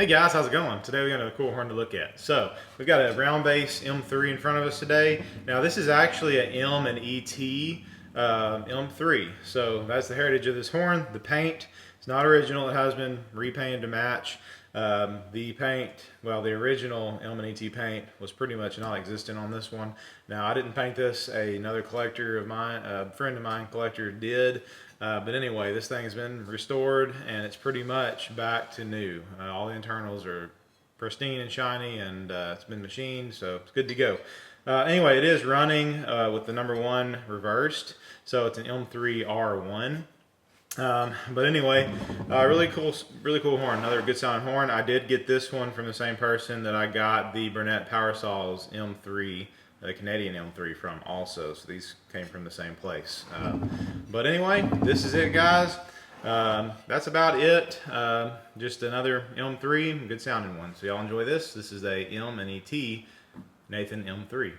Hey guys, how's it going? Today we got a cool horn to look at. So we've got a round base M3 in front of us today. Now this is actually a M&ET M3. So that's the heritage of this horn. The paint is not original. It has been repainted to match. The paint, well, the original M&ET paint was pretty much non-existent on this one. Now I didn't paint this. Another collector of mine, a friend of mine, collector did. But anyway, this thing has been restored and it's pretty much back to new. All the internals are pristine and shiny, and it's been machined, so it's good to go. Anyway, it is running with the number 1 reversed, so it's an M3 R1. But anyway, really cool horn. Another good sounding horn. I did get this one from the same person that I got the Burnett Power Saws M3, the Canadian M3 from also. So these came from the same place. But anyway, this is it, guys. That's about it. Just another M3, good sounding one. So y'all enjoy this. This is a M&ET Nathan M3.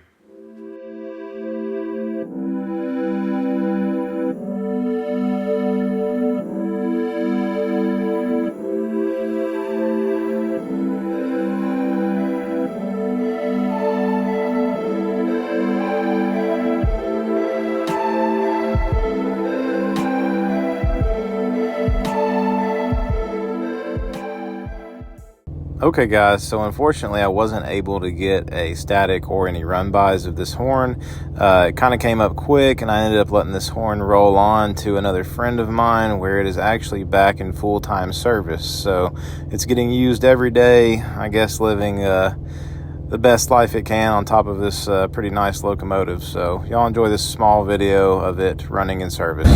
Okay guys, so unfortunately I wasn't able to get a static or any run-bys of this horn. It kind of came up quick and I ended up letting this horn roll on to another friend of mine where it is actually back in full-time service. So it's getting used every day, I guess, living the best life it can on top of this pretty nice locomotive. So y'all enjoy this small video of it running in service.